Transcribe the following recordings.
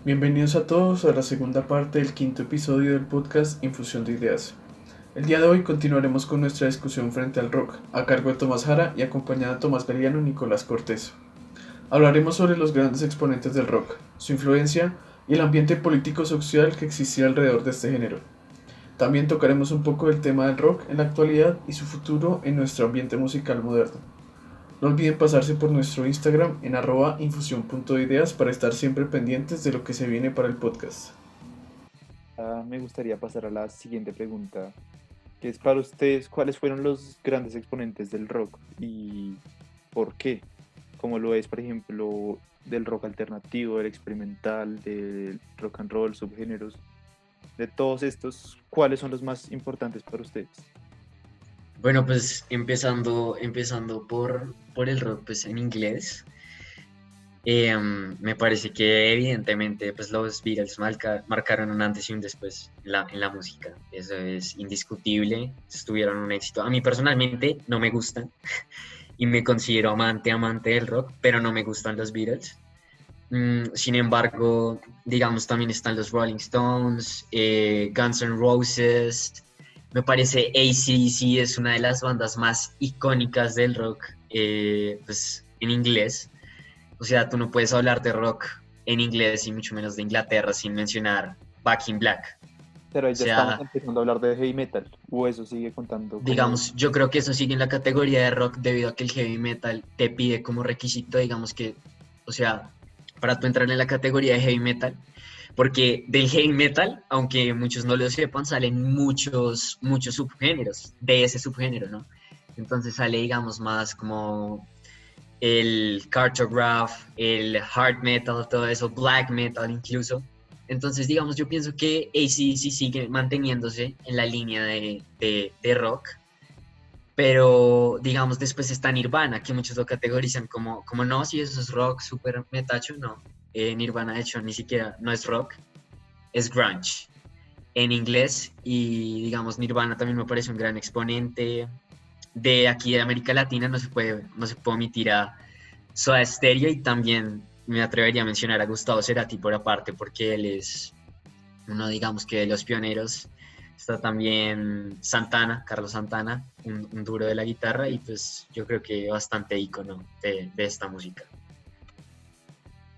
Bienvenidos a todos a la segunda parte del quinto episodio del podcast Infusión de Ideas. El día de hoy continuaremos con nuestra discusión frente al rock, a cargo de Tomás Jara y acompañado de Tomás Galeano y Nicolás Cortés. Hablaremos sobre los grandes exponentes del rock, su influencia y el ambiente político-social que existía alrededor de este género. También tocaremos un poco del tema del rock en la actualidad y su futuro en nuestro ambiente musical moderno. No olviden pasarse por nuestro Instagram en @infusión.ideas para estar siempre pendientes de lo que se viene para el podcast. Me gustaría pasar a la siguiente pregunta, que es para ustedes, ¿cuáles fueron los grandes exponentes del rock y por qué? Como lo es, por ejemplo, del rock alternativo, del experimental, del rock and roll, subgéneros, de todos estos, ¿cuáles son los más importantes para ustedes? Bueno, pues empezando por el rock pues, en inglés, me parece que evidentemente pues, los Beatles marcaron un antes y un después en la música. Eso es indiscutible, tuvieron un éxito. A mí personalmente no me gustan y me considero amante del rock, pero no me gustan los Beatles. Sin embargo, digamos, también están los Rolling Stones, Guns N' Roses. Me parece AC/DC es una de las bandas más icónicas del rock pues, en inglés. O sea, tú no puedes hablar de rock en inglés y mucho menos de Inglaterra sin mencionar Back in Black. Pero ahí O ya estamos sea, empezando a hablar de heavy metal, o eso sigue contando como... digamos, yo creo que eso sigue en la categoría de rock debido a que el heavy metal te pide como requisito, digamos que, o sea, para tú entrar en la categoría de heavy metal, porque del heavy metal, aunque muchos no lo sepan, salen muchos subgéneros de ese subgénero, ¿no? Entonces sale, digamos, más como el cartograph, el hard metal, todo eso, black metal incluso. Entonces, digamos, yo pienso que AC/DC sigue manteniéndose en la línea de rock, pero digamos, después está Nirvana, que muchos lo categorizan como no, si eso es rock, super metacho, no. Nirvana, de hecho, ni siquiera no es rock, es grunge en inglés, y digamos, Nirvana también me parece un gran exponente. De aquí de América Latina no se puede omitir a Soda Stereo, y también me atrevería a mencionar a Gustavo Cerati por aparte, porque él es uno, digamos, que de los pioneros. Está también Santana, Carlos Santana, un duro de la guitarra, y pues yo creo que bastante ícono de esta música.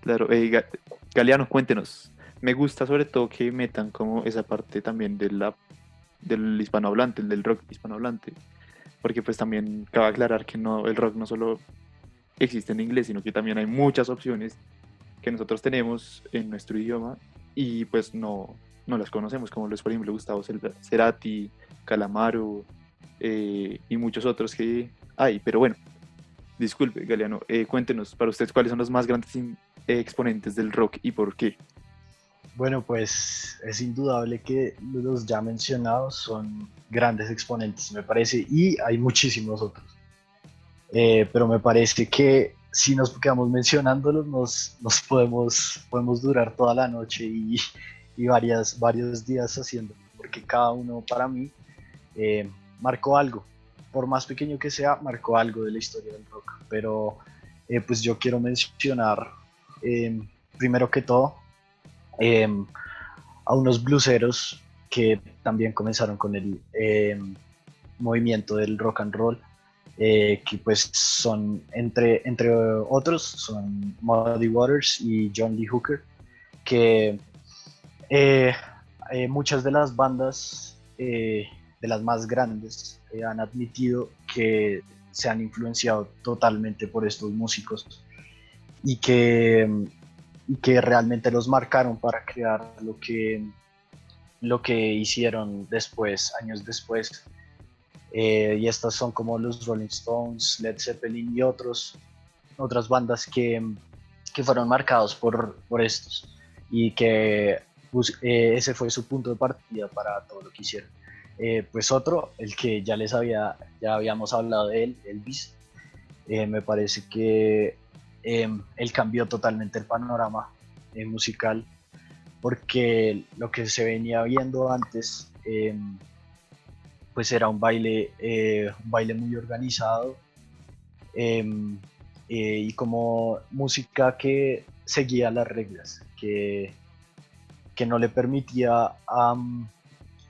Claro, Galeano, cuéntenos. Me gusta sobre todo que metan como esa parte también del hispanohablante, del rock hispanohablante, porque pues también cabe aclarar que no, el rock no solo existe en inglés, sino que también hay muchas opciones que nosotros tenemos en nuestro idioma y pues no las conocemos, como lo es por ejemplo Gustavo Cerati, Calamaro y muchos otros que hay. Pero bueno, disculpe Galeano, cuéntenos para ustedes cuáles son los más grandes exponentes del rock y por qué. Bueno, pues es indudable que los ya mencionados son grandes exponentes, me parece, y hay muchísimos otros. Pero me parece que si nos quedamos mencionándolos, nos podemos durar toda la noche y varios días haciéndolo, porque cada uno para mí marcó algo, por más pequeño que sea, marcó algo de la historia del rock. Pero pues yo quiero mencionar, primero que todo, eh, a unos blueseros que también comenzaron con el movimiento del rock and roll, que pues son, entre otros, son Muddy Waters y John Lee Hooker, que eh, muchas de las bandas, de las más grandes, han admitido que se han influenciado totalmente por estos músicos y que realmente los marcaron para crear lo que hicieron después, años después. Y estas son como los Rolling Stones, Led Zeppelin y otras bandas que fueron marcados por estos y que ese fue su punto de partida para todo lo que hicieron. Pues otro, el que ya habíamos hablado de él, Elvis, me parece que él cambió totalmente el panorama musical, porque lo que se venía viendo antes, pues era un baile muy organizado, eh, y como música que seguía las reglas, que que no le permitía a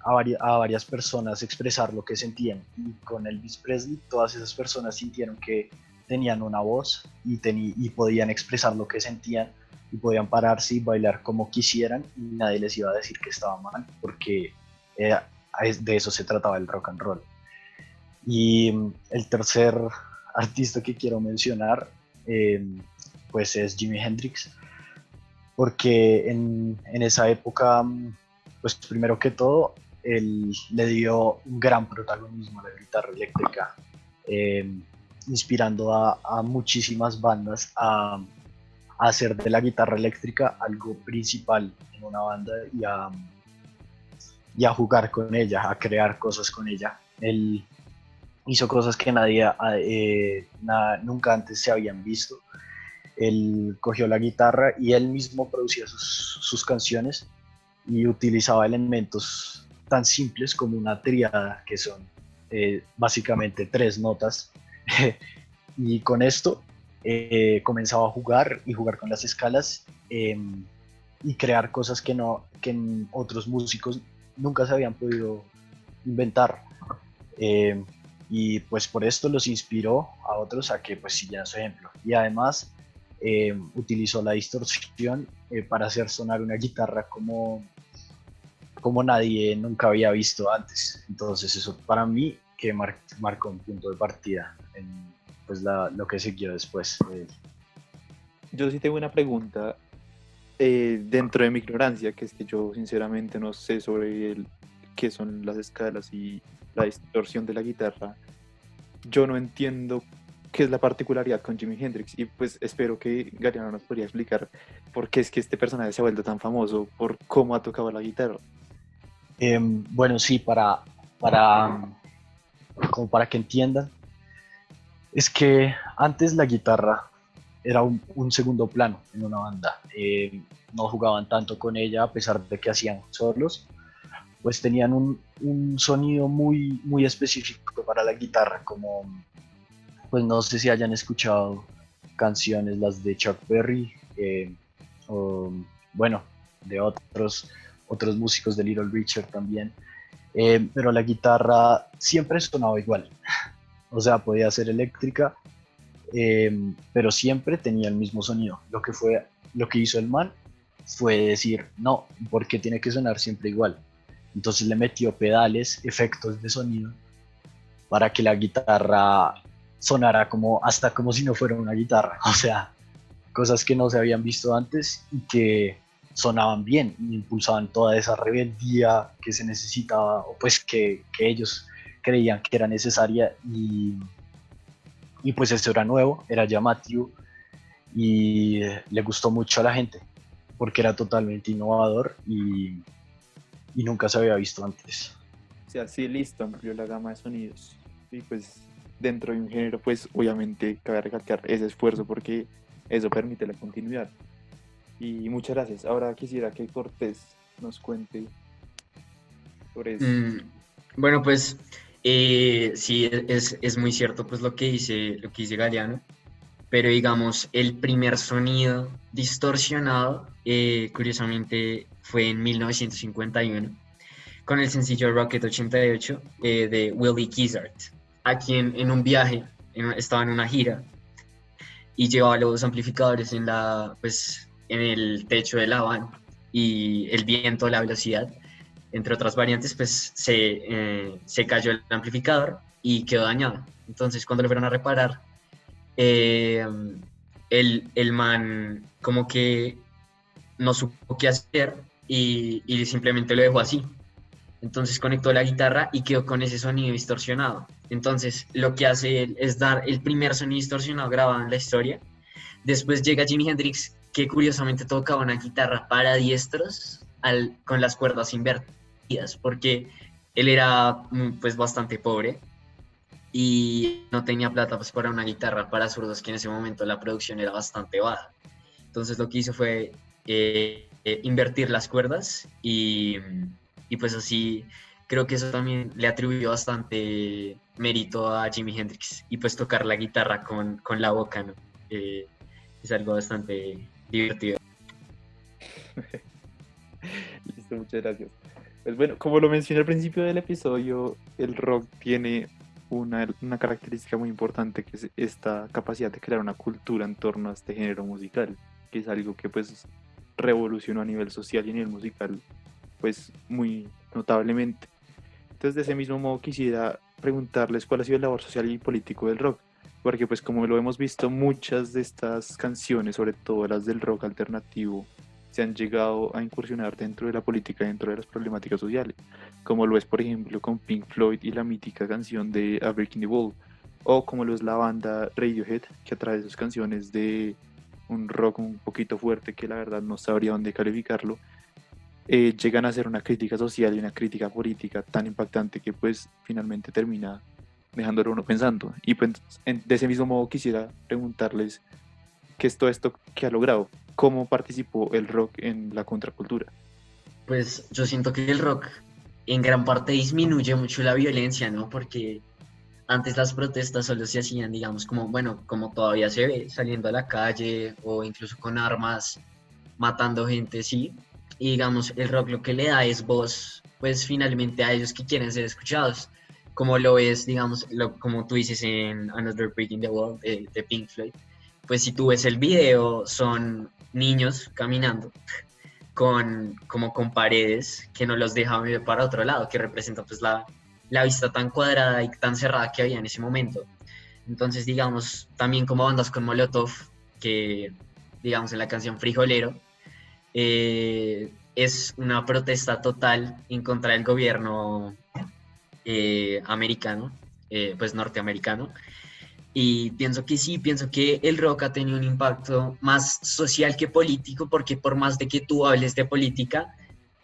varias personas expresar lo que sentían. Y con Elvis Presley, todas esas personas sintieron que tenían una voz y podían expresar lo que sentían y podían pararse y bailar como quisieran y nadie les iba a decir que estaba mal, porque de eso se trataba el rock and roll. Y el tercer artista que quiero mencionar pues es Jimi Hendrix, porque en esa época, pues primero que todo, él le dio un gran protagonismo a la guitarra eléctrica, inspirando a muchísimas bandas a hacer de la guitarra eléctrica algo principal en una banda y a jugar con ella, a crear cosas con ella. Él hizo cosas que nunca antes se habían visto. Él cogió la guitarra y él mismo producía sus canciones y utilizaba elementos tan simples como una tríada, que son básicamente 3 notas. Y con esto comenzaba a jugar con las escalas y crear cosas que otros músicos nunca se habían podido inventar. Y pues por esto los inspiró a otros a que pues siguieran su ejemplo. Y además utilizó la distorsión para hacer sonar una guitarra como nadie nunca había visto antes. Entonces eso para mí que marcó un punto de partida en pues lo que siguió después. Yo sí tengo una pregunta dentro de mi ignorancia, que es que yo sinceramente no sé sobre qué son las escalas y la distorsión de la guitarra. Yo no entiendo qué es la particularidad con Jimi Hendrix y pues espero que Galeano nos podría explicar por qué es que este personaje se ha vuelto tan famoso, por cómo ha tocado la guitarra. Bueno, sí, como para que entiendan, es que antes la guitarra era un segundo plano en una banda. No jugaban tanto con ella a pesar de que hacían solos, pues tenían un sonido muy, muy específico para la guitarra, como pues no sé si hayan escuchado canciones, las de Chuck Berry, o bueno, de otros músicos, de Little Richard también, pero la guitarra siempre sonaba igual, o sea, podía ser eléctrica, pero siempre tenía el mismo sonido. Lo que hizo el man fue decir, no, porque tiene que sonar siempre igual. Entonces le metió pedales, efectos de sonido, para que la guitarra sonara hasta como si no fuera una guitarra. O sea, cosas que no se habían visto antes y que sonaban bien y impulsaban toda esa rebeldía que se necesitaba, o pues que ellos creían que era necesaria, y pues eso era nuevo, era llamativo y le gustó mucho a la gente porque era totalmente innovador y nunca se había visto antes. O sea, sí, listo, amplió la gama de sonidos. Y pues dentro de un género, pues obviamente cabe recalcar ese esfuerzo porque eso permite la continuidad. Y muchas gracias. Ahora quisiera que Cortés nos cuente sobre eso. Bueno, pues sí, es muy cierto pues lo que dice Galeano, pero digamos, el primer sonido distorsionado, curiosamente, fue en 1951, con el sencillo Rocket 88 de Willie Gizzard, a quien en un viaje, estaba en una gira, y llevaba los amplificadores en el techo de la van, y el viento, la velocidad, entre otras variantes, pues se cayó el amplificador y quedó dañado. Entonces, cuando lo fueron a reparar, el man como que no supo qué hacer y simplemente lo dejó así. Entonces conectó la guitarra y quedó con ese sonido distorsionado. Entonces lo que hace él es dar el primer sonido distorsionado grabado en la historia. Después llega Jimi Hendrix, que curiosamente tocaba una guitarra para diestros con las cuerdas invertidas, porque él era pues bastante pobre y no tenía plata pues para una guitarra para zurdos, que en ese momento la producción era bastante baja. Entonces lo que hizo fue invertir las cuerdas y pues así creo que eso también le atribuyó bastante mérito a Jimi Hendrix, y pues tocar la guitarra con la boca, ¿no? Es algo bastante divertido. Listo, muchas gracias. Pues bueno, como lo mencioné al principio del episodio, el rock tiene una característica muy importante, que es esta capacidad de crear una cultura en torno a este género musical, que es algo que pues revolucionó a nivel social y a nivel musical pues muy notablemente. Entonces, de ese mismo modo quisiera preguntarles cuál ha sido el labor social y político del rock, porque pues como lo hemos visto, muchas de estas canciones, sobre todo las del rock alternativo, se han llegado a incursionar dentro de la política, dentro de las problemáticas sociales, como lo es por ejemplo con Pink Floyd y la mítica canción de A Break in the Wall, o como lo es la banda Radiohead, que a través de sus canciones de un rock un poquito fuerte, que la verdad no sabría dónde calificarlo, llegan a hacer una crítica social y una crítica política tan impactante que pues finalmente termina dejándolo uno pensando. Y pues de ese mismo modo quisiera preguntarles qué es todo esto que ha logrado, cómo participó el rock en la contracultura. Pues yo siento que el rock en gran parte disminuye mucho la violencia, ¿no? Porque antes las protestas solo se hacían, digamos, como, bueno, como todavía se ve, saliendo a la calle o incluso con armas, matando gente, sí. Y digamos, el rock lo que le da es voz, pues finalmente a ellos que quieren ser escuchados, como lo es, digamos, como tú dices en Another Brick in the Wall de Pink Floyd. Pues si tú ves el video, son niños caminando como con paredes que no los dejan ver para otro lado, que representa pues la vista tan cuadrada y tan cerrada que había en ese momento. Entonces, digamos, también como bandas con Molotov, que digamos en la canción Frijolero, es una protesta total en contra del gobierno americano, pues norteamericano. Y pienso que sí, pienso que el rock ha tenido un impacto más social que político, porque por más de que tú hables de política,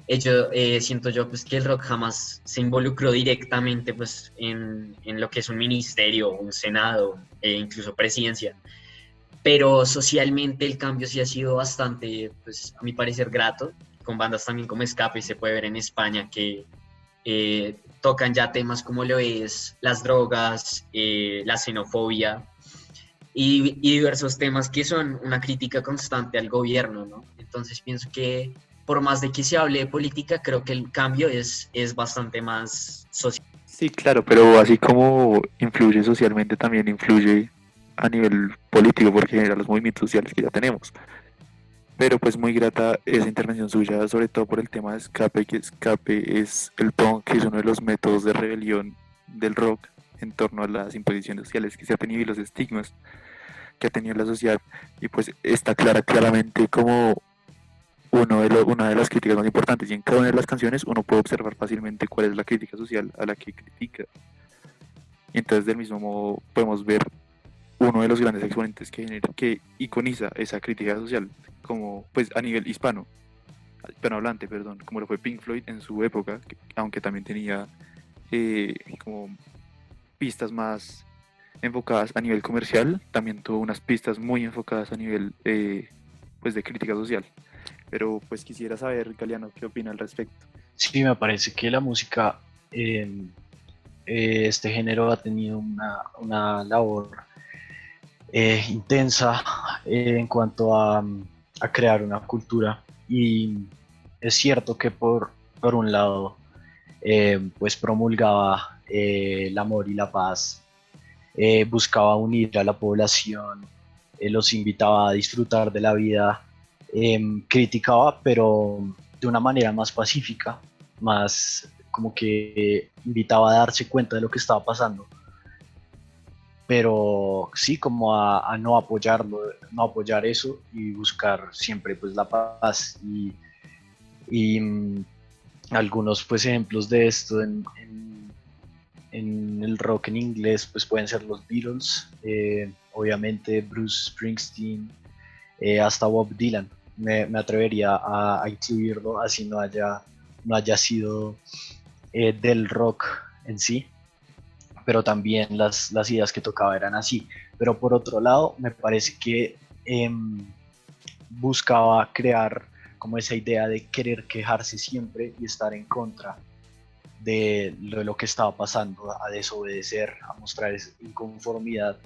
siento yo pues que el rock jamás se involucró directamente pues en lo que es un ministerio, un senado, incluso presidencia. Pero socialmente el cambio sí ha sido bastante, pues a mi parecer, grato, con bandas también como Escape, se puede ver en España que tocan ya temas como lo es las drogas, la xenofobia y diversos temas que son una crítica constante al gobierno, ¿no? Entonces pienso que por más de que se hable de política, creo que el cambio es bastante más social. Sí, claro, pero así como influye socialmente, también influye a nivel político, porque genera los movimientos sociales que ya tenemos. Pero pues muy grata esa intervención suya, sobre todo por el tema de Escape, que Escape es el punk, que es uno de los métodos de rebelión del rock en torno a las imposiciones sociales que se ha tenido y los estigmas que ha tenido la sociedad. Y pues está claramente como una de las críticas más importantes. Y en cada una de las canciones uno puede observar fácilmente cuál es la crítica social a la que critica. Y entonces del mismo modo podemos ver uno de los grandes exponentes que iconiza esa crítica social, como pues a nivel hispanohablante, perdón, como lo fue Pink Floyd en su época, aunque también tenía como pistas más enfocadas a nivel comercial, también tuvo unas pistas muy enfocadas a nivel pues de crítica social. Pero pues quisiera saber, Galeano, qué opina al respecto. Sí, me parece que la música, este género ha tenido una labor intensa en cuanto a crear una cultura. Y es cierto que por un lado, pues promulgaba el amor y la paz, buscaba unir a la población, los invitaba a disfrutar de la vida, criticaba, pero de una manera más pacífica, más como que invitaba a darse cuenta de lo que estaba pasando, pero sí como a no apoyarlo, no apoyar eso y buscar siempre pues la paz y algunos pues ejemplos de esto en el rock en inglés pues pueden ser los Beatles, obviamente Bruce Springsteen, hasta Bob Dylan. Me atrevería a incluirlo así no haya sido del rock en sí, pero también las ideas que tocaba eran así. Pero por otro lado, me parece que buscaba crear como esa idea de querer quejarse siempre y estar en contra de lo que estaba pasando, a desobedecer, a mostrar esa inconformidad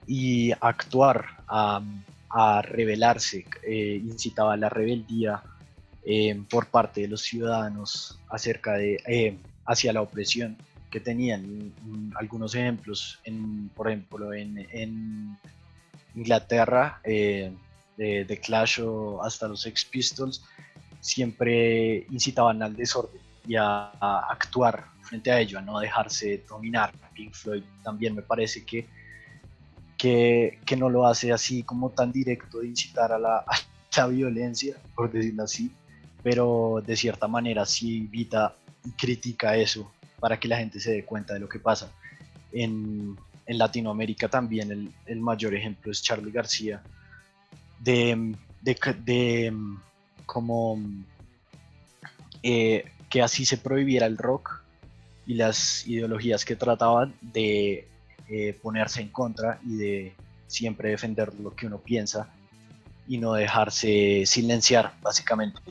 y actuar, a rebelarse, incitaba a la rebeldía, por parte de los ciudadanos acerca de hacia la opresión que tenían. Algunos ejemplos, por ejemplo, en Inglaterra, de The Clash o hasta los Sex Pistols, siempre incitaban al desorden y a actuar frente a ello, a no dejarse dominar. Pink Floyd también me parece que no lo hace así como tan directo de incitar a la violencia, por decirlo así, pero de cierta manera sí invita y critica eso para que la gente se dé cuenta de lo que pasa. En Latinoamérica también el mayor ejemplo es Charly García, de como que así se prohibiera el rock y las ideologías que trataban de ponerse en contra y de siempre defender lo que uno piensa y no dejarse silenciar, básicamente.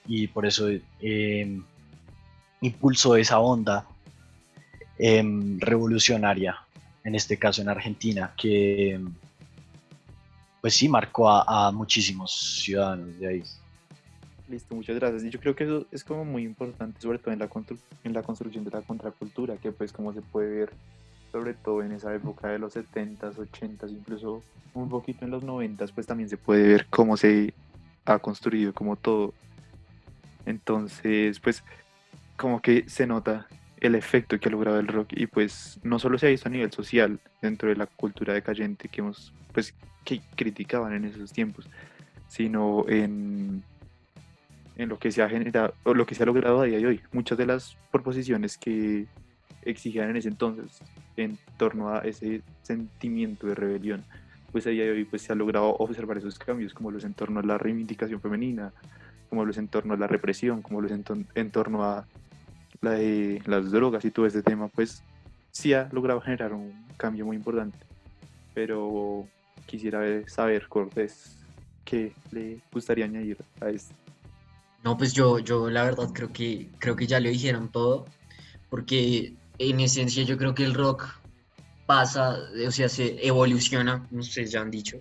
Y por eso impulsó esa onda revolucionaria, en este caso en Argentina, que pues sí marcó a muchísimos ciudadanos de ahí. Listo, muchas gracias. Y yo creo que eso es como muy importante, sobre todo en la construcción de la contracultura, que pues como se puede ver, sobre todo en esa época de los 70s, 80s, incluso un poquito en los 90s, pues también se puede ver cómo se ha construido como todo. Entonces, pues como que se nota el efecto que ha logrado el rock y pues no solo se ha visto a nivel social dentro de la cultura decayente que criticaban en esos tiempos, sino en lo que se ha generado o lo que se ha logrado a día de hoy. Muchas de las proposiciones que exigían en ese entonces en torno a ese sentimiento de rebelión, pues a día de hoy pues se ha logrado observar esos cambios, como los en torno a la reivindicación femenina, como los en torno a la represión, como los en torno a la de las drogas y todo este tema, pues sí ha logrado generar un cambio muy importante. Pero quisiera saber, Cortés, ¿qué le gustaría añadir a esto? No, pues yo la verdad creo que ya lo dijeron todo, porque en esencia yo creo que el rock pasa, o sea, se evoluciona, como ustedes ya han dicho,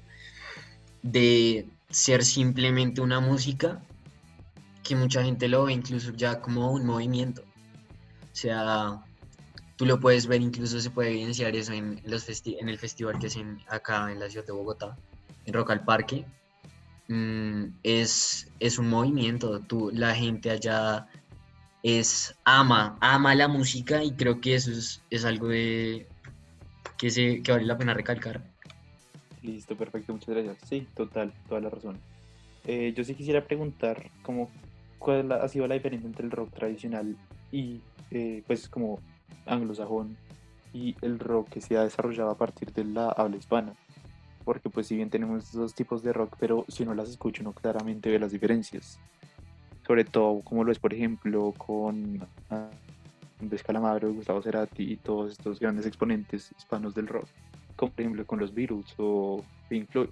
de ser simplemente una música que mucha gente lo ve incluso ya como un movimiento. O sea, tú lo puedes ver, incluso se puede evidenciar eso en el festival que hacen acá en la ciudad de Bogotá, en Rock al Parque. Es un movimiento, la gente allá ama la música y creo que eso es algo que vale la pena recalcar. Listo, perfecto, muchas gracias. Sí, total, toda la razón. Yo sí quisiera preguntar cuál ha sido la diferencia entre el rock tradicional y pues como anglosajón y el rock que se ha desarrollado a partir de la habla hispana. Porque pues si bien tenemos dos tipos de rock, pero si uno las escucha uno claramente ve las diferencias. Sobre todo como lo es por ejemplo con Andrés Calamaro, Gustavo Cerati y todos estos grandes exponentes hispanos del rock, como por ejemplo con los Beatles o Pink Floyd.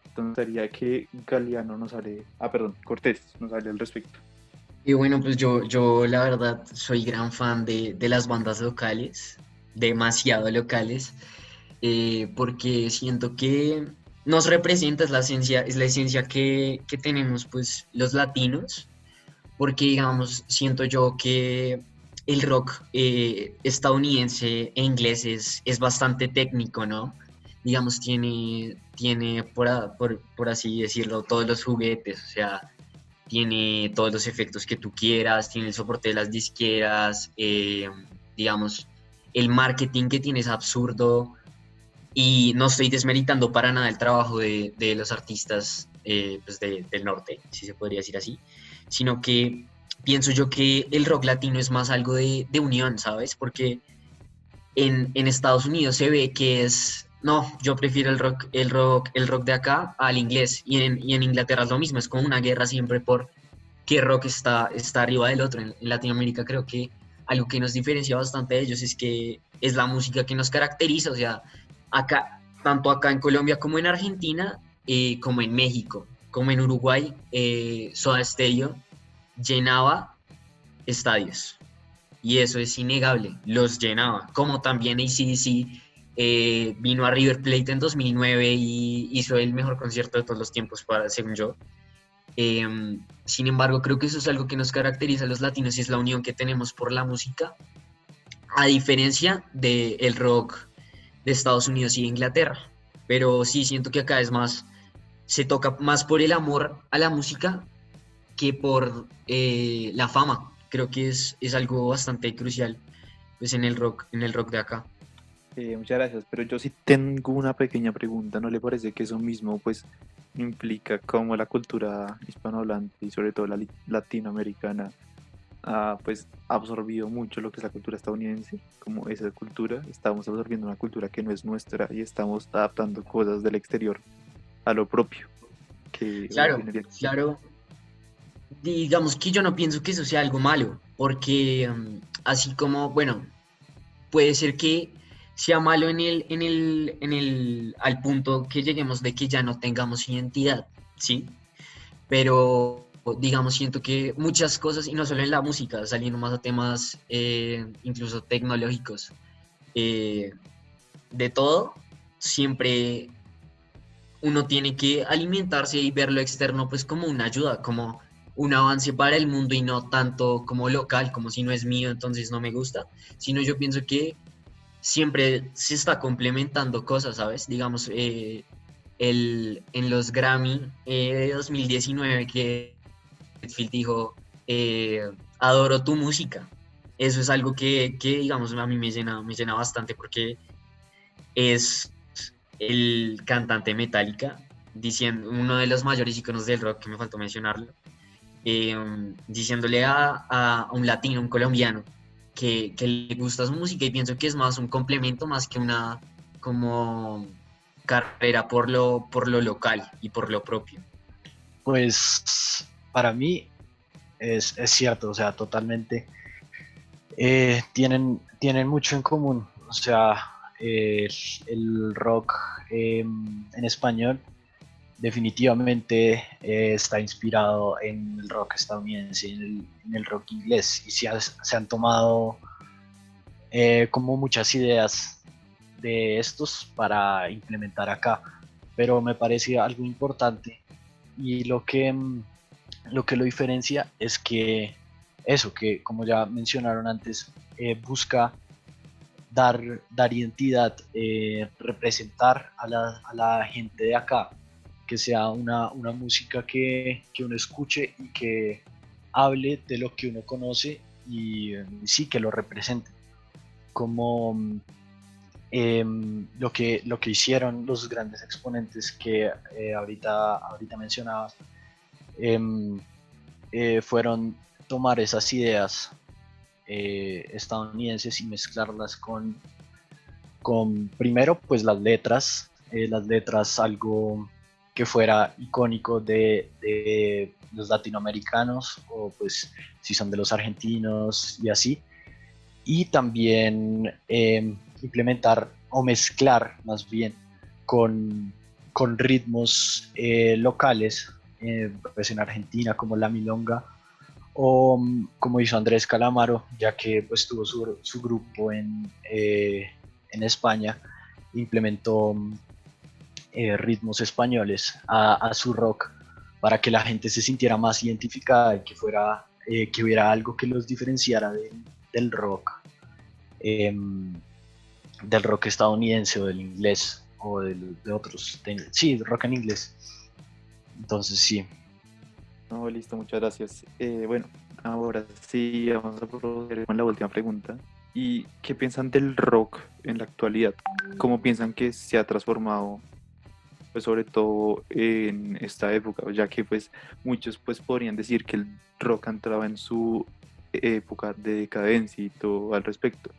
Entonces sería que Cortés nos hable al respecto. Y bueno, pues yo la verdad soy gran fan de las bandas locales, demasiado locales, porque siento que nos representa, es la esencia que tenemos pues los latinos, porque digamos, siento yo que el rock estadounidense e inglés es bastante técnico, ¿no? Digamos, tiene por así decirlo, todos los juguetes, o sea, tiene todos los efectos que tú quieras, tiene el soporte de las disqueras, digamos, el marketing que tiene es absurdo y no estoy desmeritando para nada el trabajo de los artistas pues del norte, si se podría decir así, sino que pienso yo que el rock latino es más algo de unión, ¿sabes? Porque en Estados Unidos se ve que no, yo prefiero el rock de acá al inglés, y en Inglaterra es lo mismo, es como una guerra siempre por qué rock está arriba del otro. En Latinoamérica creo que algo que nos diferencia bastante de ellos es que es la música que nos caracteriza, o sea, acá, tanto acá en Colombia como en Argentina, como en México, como en Uruguay, Soda Stereo llenaba estadios. Y eso es innegable, los llenaba. Como también AC/DC vino a River Plate en 2009 y hizo el mejor concierto de todos los tiempos, según yo. Sin embargo, creo que eso es algo que nos caracteriza a los latinos y es la unión que tenemos por la música, a diferencia del rock de Estados Unidos y de Inglaterra. Pero sí, siento que acá es más, se toca más por el amor a la música que por la fama. Creo que es algo bastante crucial pues, en el rock de acá. Muchas gracias, pero yo sí tengo una pequeña pregunta. ¿No le parece que eso mismo pues implica cómo la cultura hispanohablante y sobre todo la latinoamericana ha pues absorbido mucho lo que es la cultura estadounidense? Como esa cultura, estamos absorbiendo una cultura que no es nuestra y estamos adaptando cosas del exterior a lo propio. Que Claro, viene bien. claro. Digamos que yo no pienso que eso sea algo malo, porque así como, bueno, puede ser que sea malo al punto que lleguemos de que ya no tengamos identidad, ¿sí? Pero, digamos, siento que muchas cosas, y no solo en la música, saliendo más a temas incluso tecnológicos, eh, de todo, siempre uno tiene que alimentarse y ver lo externo pues como una ayuda, como un avance para el mundo y no tanto como local, como si no es mío, entonces no me gusta, sino yo pienso que siempre se está complementando cosas, ¿sabes? Digamos, en los Grammy de 2019 que Redfield dijo, adoro tu música. Eso es algo que, digamos, a mí me llena bastante porque es el cantante Metallica, diciendo, uno de los mayores iconos del rock, que me faltó mencionarlo, diciéndole a un latino, un colombiano, que le gusta su música y pienso que es más un complemento más que una como carrera por lo local y por lo propio. Pues para mí es cierto, o sea, totalmente. Tienen mucho en común, o sea, el rock en español definitivamente está inspirado en el rock estadounidense, en el rock inglés, y se han tomado como muchas ideas de estos para implementar acá, pero me parece algo importante y lo que lo diferencia es que eso, que como ya mencionaron antes, busca dar identidad, representar a la gente de acá, que sea una música que uno escuche y que hable de lo que uno conoce y sí, que lo represente. Como lo que hicieron los grandes exponentes que ahorita mencionabas, fueron tomar esas ideas estadounidenses y mezclarlas con primero pues las letras algo que fuera icónico de los latinoamericanos o pues si son de los argentinos y así, y también implementar o mezclar más bien con ritmos locales, pues en Argentina como la milonga o como hizo Andrés Calamaro, ya que pues tuvo su grupo en España, implementó ritmos españoles a su rock para que la gente se sintiera más identificada y que hubiera algo que los diferenciara del rock, del rock estadounidense o del inglés o de otros, sí, rock en inglés. Entonces sí. No, listo, muchas gracias. Bueno, ahora sí vamos a proceder con la última pregunta. ¿Y qué piensan del rock en la actualidad? ¿Cómo piensan que se ha transformado, pues sobre todo en esta época? Ya que pues muchos pues podrían decir que el rock entraba en su época de decadencia y todo al respecto.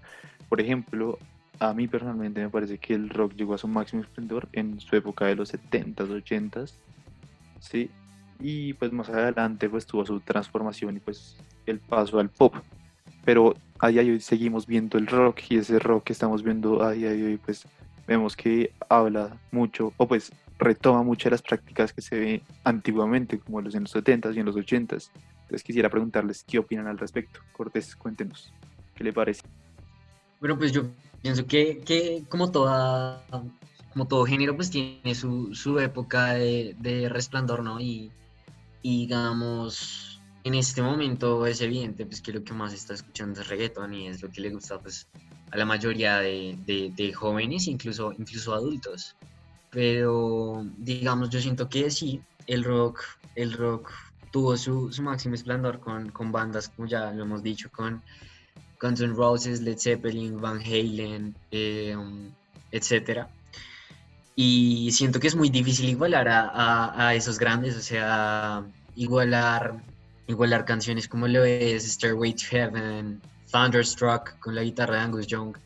Por ejemplo, a mí personalmente me parece que el rock llegó a su máximo esplendor en su época de los 70s, 80s, ¿sí? Y pues más adelante pues tuvo su transformación y pues el paso al pop. Pero a día de hoy seguimos viendo el rock y ese rock que estamos viendo a día de hoy pues vemos que habla mucho o pues retoma muchas de las prácticas que se ve antiguamente como en los 70s y en los 80s. Entonces quisiera preguntarles qué opinan al respecto. Cortés, cuéntenos, ¿qué le parece? Bueno, pues yo pienso que como todo género, pues tiene su época de resplandor, ¿no? Y Y digamos, en este momento es evidente pues, que lo que más se está escuchando es reggaetón y es lo que le gusta pues, a la mayoría de jóvenes, incluso adultos. Pero digamos, yo siento que sí, el rock tuvo su máximo esplendor con bandas, como ya lo hemos dicho, con Guns N' Roses, Led Zeppelin, Van Halen, etcétera. Y siento que es muy difícil igualar a esos grandes, o sea, igualar, igualar canciones como lo es Stairway to Heaven, Thunderstruck con la guitarra de Angus Young,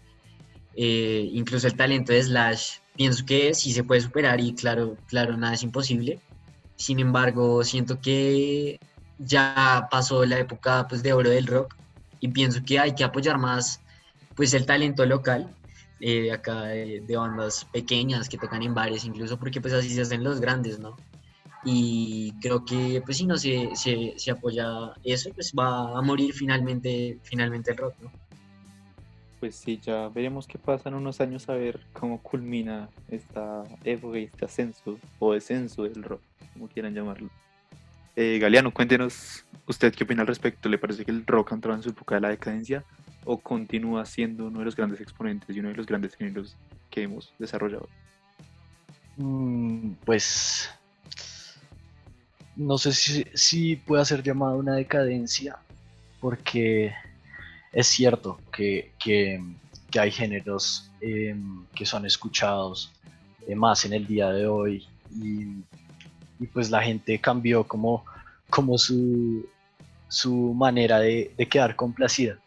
incluso el talento de Slash, pienso que sí se puede superar y claro, claro, nada es imposible. Sin embargo, siento que ya pasó la época pues, de oro del rock y pienso que hay que apoyar más pues, el talento local acá de bandas pequeñas que tocan en bares incluso porque pues así se hacen los grandes, ¿no? Y creo que pues si no se apoya eso, pues va a morir finalmente el rock, ¿no? Pues sí, ya veremos qué pasa en unos años a ver cómo culmina esta época y este ascenso o descenso del rock, como quieran llamarlo. Galeano, cuéntenos usted qué opina al respecto. ¿Le parece que el rock ha entrado en su época de la decadencia o continúa siendo uno de los grandes exponentes y uno de los grandes géneros que hemos desarrollado? Pues no sé si puede ser llamado una decadencia, porque es cierto que hay géneros que son escuchados más en el día de hoy y pues la gente cambió como su manera de quedar complacida.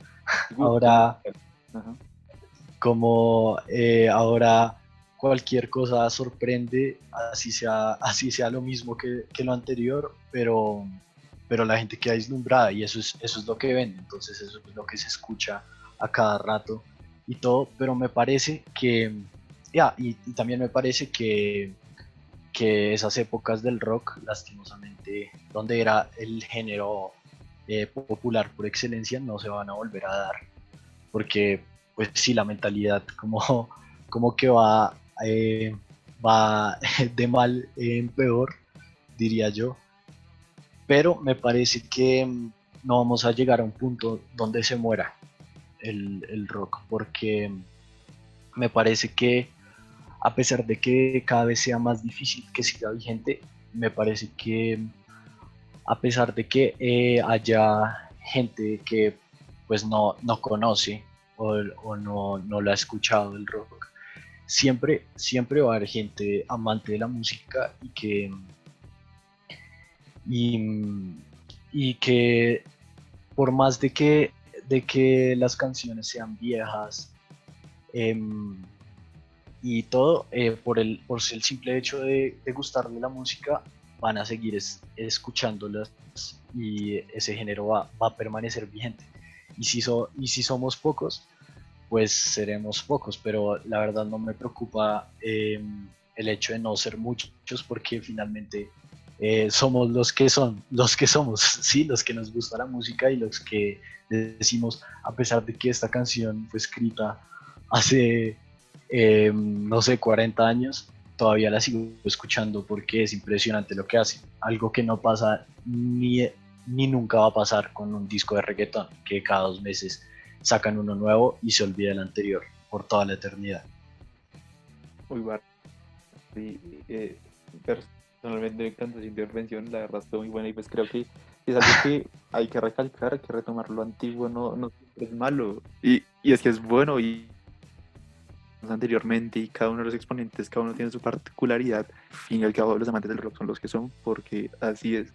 Gusto Ahora, musical. Ajá. como ahora cualquier cosa sorprende, así sea lo mismo que lo anterior, pero la gente queda deslumbrada y eso es lo que vende, entonces eso es lo que se escucha a cada rato y todo, pero me parece que, y también me parece que esas épocas del rock, lastimosamente, donde era el género popular por excelencia, no se van a volver a dar, porque pues sí, la mentalidad como que va de mal en peor, diría yo, pero me parece que no vamos a llegar a un punto donde se muera el rock, porque me parece que a pesar de que cada vez sea más difícil que siga vigente, me parece que a pesar de que haya gente que pues no conoce o no lo ha escuchado el rock, siempre va a haber gente amante de la música y, y que por más de que las canciones sean viejas em, y todo, por el simple hecho de gustarle la música, van a seguir escuchándolas y ese género va a permanecer vigente. Y si somos pocos, pues seremos pocos, pero la verdad no me preocupa el hecho de no ser muchos porque finalmente somos los que somos, sí, los que nos gusta la música y los que decimos, a pesar de que esta canción fue escrita hace, no sé, 40 años, todavía la sigo escuchando porque es impresionante lo que hace, algo que no pasa ni nunca va a pasar con un disco de reggaetón, que cada 2 meses sacan uno nuevo y se olvida el anterior por toda la eternidad. Muy bueno. Y, personalmente me encanta su intervención, la verdad estuvo muy buena y pues creo que es algo que hay que recalcar, que retomar lo antiguo no siempre es malo y es que es bueno y anteriormente y cada uno de los exponentes, cada uno tiene su particularidad, al fin y al cabo los amantes del rock son los que son porque así es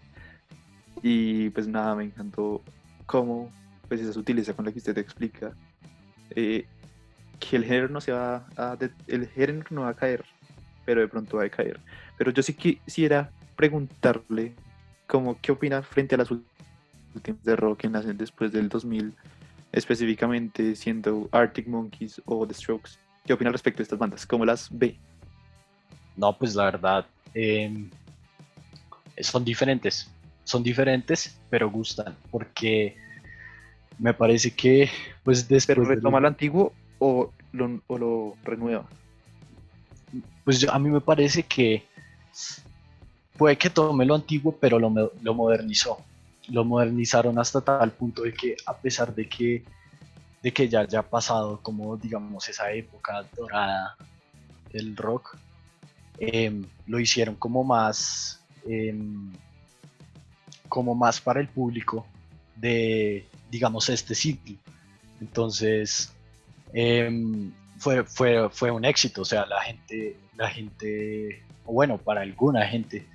y pues nada, me encantó cómo pues esa sutileza con la que usted explica eh, que el género no se va el género no va a caer, pero de pronto va a caer. Pero yo sí quisiera preguntarle como qué opina frente a las últimas de rock que nacen después del 2000, específicamente siendo Arctic Monkeys o The Strokes. ¿Qué opina al respecto de estas bandas? ¿Cómo las ve? No, pues la verdad, son diferentes, pero gustan, porque me parece que pues ¿Pero después de retoma lo antiguo o lo renueva? pues a mí me parece que puede que tome lo antiguo, pero lo modernizó. Lo modernizaron hasta tal punto de que a pesar de que ya haya pasado como digamos esa época dorada del rock, lo hicieron como más para el público de, digamos, este sitio. Entonces, fue un éxito, o sea, la gente, o bueno, para alguna gente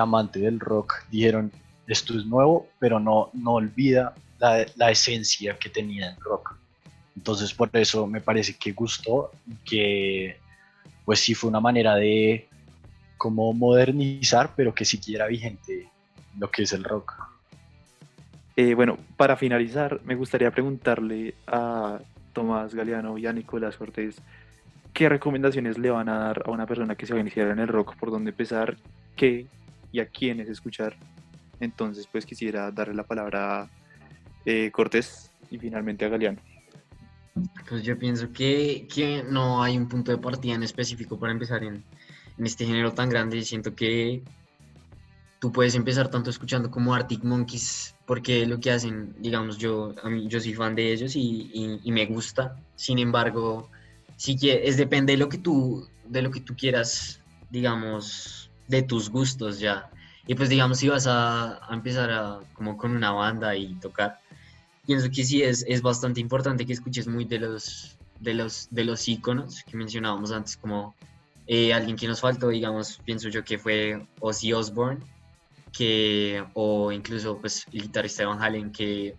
amante del rock, dijeron, esto es nuevo, pero no olvida la esencia que tenía el rock. Entonces, por eso me parece que gustó y que, pues sí, fue una manera de como modernizar, pero que siguiera vigente lo que es el rock. Bueno, para finalizar, me gustaría preguntarle a Tomás Galeano y a Nicolás Cortés qué recomendaciones le van a dar a una persona que se va a iniciar en el rock, por dónde empezar, qué y a quiénes escuchar. Entonces, pues quisiera darle la palabra a Cortés y finalmente a Galeano. Pues yo pienso que no hay un punto de partida en específico para empezar en este género tan grande. Siento que tú puedes empezar tanto escuchando como Arctic Monkeys, porque lo que hacen, digamos, yo soy fan de ellos y me gusta. Sin embargo, sí que depende de lo que tú quieras, digamos, de tus gustos ya. Y pues digamos, si vas a empezar como con una banda y tocar, pienso que sí es bastante importante que escuches muy de los íconos que mencionábamos antes, como alguien que nos faltó, digamos, pienso yo que fue Ozzy Osbourne, o incluso pues el guitarrista de Van Halen, que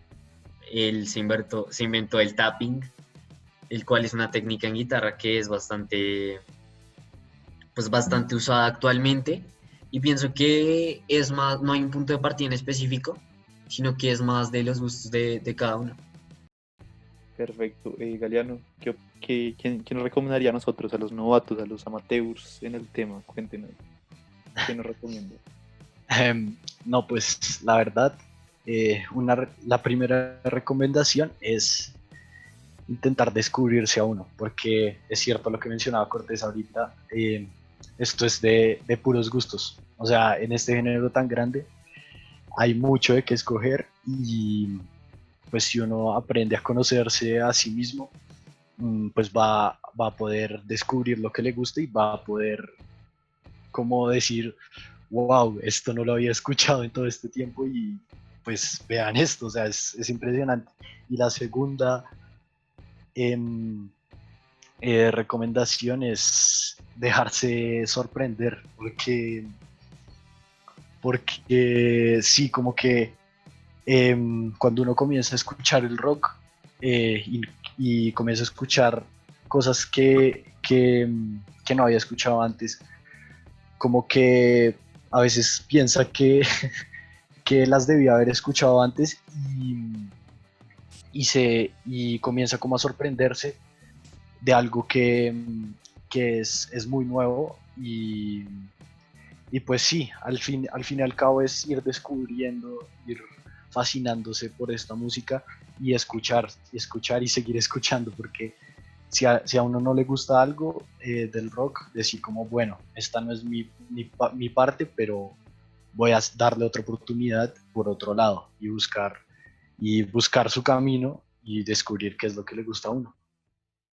él se inventó el tapping, el cual es una técnica en guitarra que es bastante usada actualmente, y pienso que es más, no hay un punto de partida en específico, sino que es más de los gustos de cada uno. Perfecto. Galeano, ¿quién nos recomendaría a nosotros, a los novatos, a los amateurs en el tema? Cuéntenos. ¿Qué nos recomienda? No, pues la verdad, la primera recomendación es intentar descubrirse a uno, porque es cierto lo que mencionaba Cortés ahorita, esto es de puros gustos. O sea, en este género tan grande hay mucho de qué escoger y pues si uno aprende a conocerse a sí mismo, pues va a poder descubrir lo que le gusta y va a poder como decir, wow, esto no lo había escuchado en todo este tiempo y pues vean esto, o sea, es impresionante. Y la segunda em, recomendación es dejarse sorprender, porque sí, como que cuando uno comienza a escuchar el rock y comienza a escuchar cosas que no había escuchado antes, como que a veces piensa que las debía haber escuchado antes y comienza como a sorprenderse de algo que es muy nuevo y pues sí, al fin y al cabo es ir descubriendo, ir fascinándose por esta música y escuchar y seguir escuchando, porque si a uno no le gusta algo del rock, decir como, bueno, esta no es mi parte, pero voy a darle otra oportunidad por otro lado y buscar su camino y descubrir qué es lo que le gusta a uno.